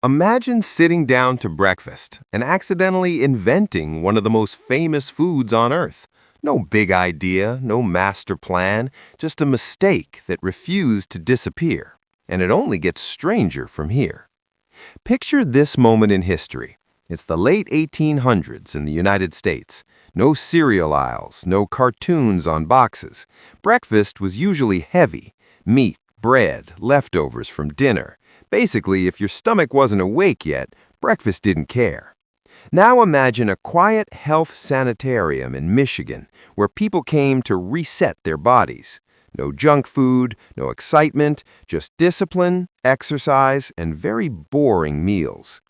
Imagine sitting down to breakfast and accidentally inventing one of the most famous foods on Earth. No big idea, no master plan, just a mistake that refused to disappear. And it only gets stranger from here. Picture this moment in history. It's the late 1800s in the United States. No cereal aisles, no cartoons on boxes. Breakfast was usually heavy: meat, bread, leftovers from dinner. Basically, if your stomach wasn't awake yet, breakfast didn't care. Now imagine a quiet health sanitarium in Michigan where people came to reset their bodies. No junk food, no excitement, just discipline, exercise, and very boring meals.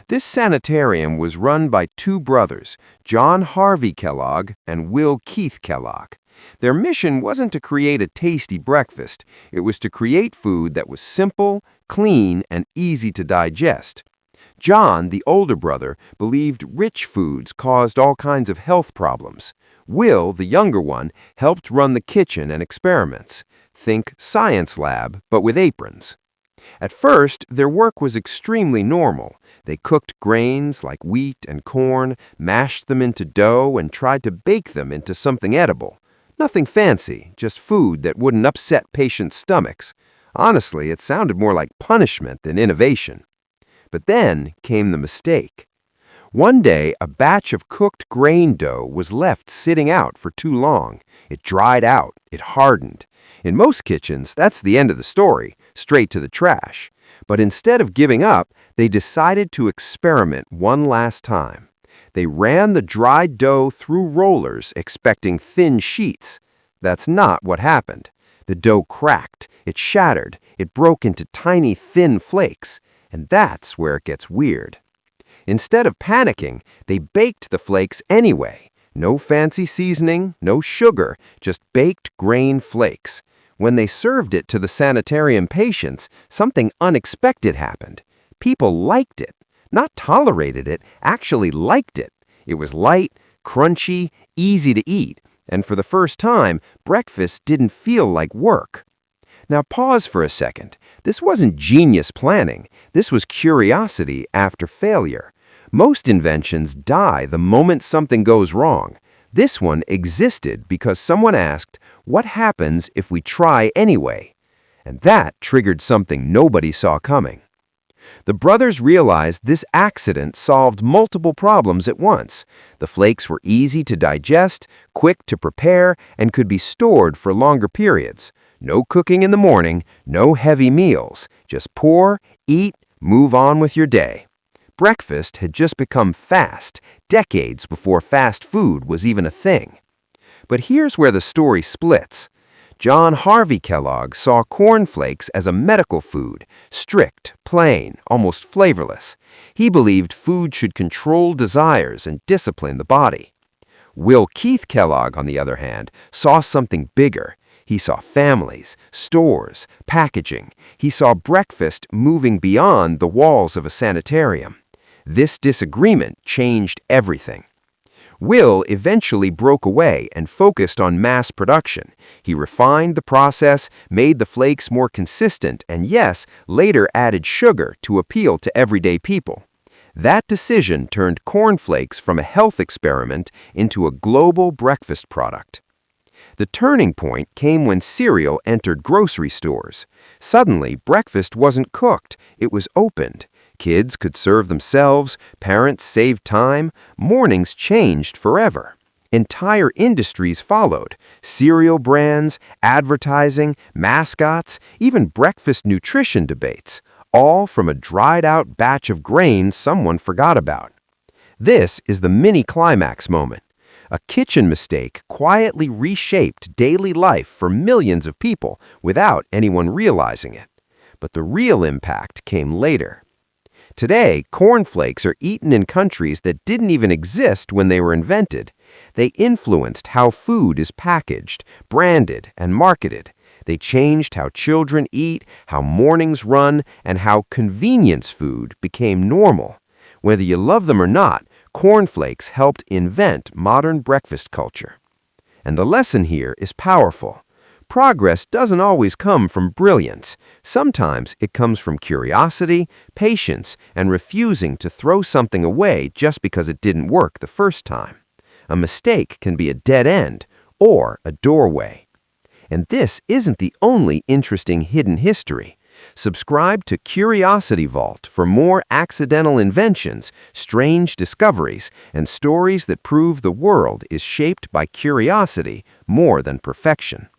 This sanitarium was run by two brothers, John Harvey Kellogg and Will Keith Kellogg. Their mission wasn't to create a tasty breakfast. It was to create food that was simple, clean, and easy to digest. John, the older brother, believed rich foods caused all kinds of health problems. Will, the younger one, helped run the kitchen and experiments. Think science lab, but with aprons. At first, their work was extremely normal. They cooked grains like wheat and corn, mashed them into dough, and tried to bake them into something edible. Nothing fancy, just food that wouldn't upset patients' stomachs. Honestly, it sounded more like punishment than innovation. But then came the mistake. One day, a batch of cooked grain dough was left sitting out for too long. It dried out, it hardened. In most kitchens, that's the end of the story, straight to the trash. But instead of giving up, they decided to experiment one last time. They ran the dried dough through rollers, expecting thin sheets. That's not what happened. The dough cracked, it shattered, it broke into tiny, thin flakes. And that's where it gets weird. Instead of panicking, they baked the flakes anyway. No fancy seasoning, no sugar, just baked grain flakes. When they served it to the sanitarium patients, something unexpected happened. People liked it. Not tolerated it, actually liked it. It was light, crunchy, easy to eat, and for the first time, breakfast didn't feel like work. Now pause for a second. This wasn't genius planning. This was curiosity after failure. Most inventions die the moment something goes wrong. This one existed because someone asked, "What happens if we try anyway?" And that triggered something nobody saw coming. The brothers realized this accident solved multiple problems at once. The flakes were easy to digest, quick to prepare, and could be stored for longer periods. No cooking in the morning, no heavy meals. Just pour, eat, move on with your day. Breakfast had just become fast, decades before fast food was even a thing. But here's where the story splits. John Harvey Kellogg saw cornflakes as a medical food, strict, plain, almost flavorless. He believed food should control desires and discipline the body. Will Keith Kellogg, on the other hand, saw something bigger. He saw families, stores, packaging. He saw breakfast moving beyond the walls of a sanitarium. This disagreement changed everything. Will eventually broke away and focused on mass production. He refined the process, made the flakes more consistent, and yes, later added sugar to appeal to everyday people. That decision turned cornflakes from a health experiment into a global breakfast product. The turning point came when cereal entered grocery stores. Suddenly, breakfast wasn't cooked, it was opened. Kids could serve themselves, parents saved time, mornings changed forever. Entire industries followed: cereal brands, advertising, mascots, even breakfast nutrition debates, all from a dried-out batch of grain someone forgot about. This is the mini-climax moment. A kitchen mistake quietly reshaped daily life for millions of people without anyone realizing it. But the real impact came later. Today, cornflakes are eaten in countries that didn't even exist when they were invented. They influenced how food is packaged, branded, and marketed. They changed how children eat, how mornings run, and how convenience food became normal. Whether you love them or not, cornflakes helped invent modern breakfast culture. And the lesson here is powerful. Progress doesn't always come from brilliance. Sometimes it comes from curiosity, patience, and refusing to throw something away just because it didn't work the first time. A mistake can be a dead end or a doorway. And this isn't the only interesting hidden history. Subscribe to Curiosity Vault for more accidental inventions, strange discoveries, and stories that prove the world is shaped by curiosity more than perfection.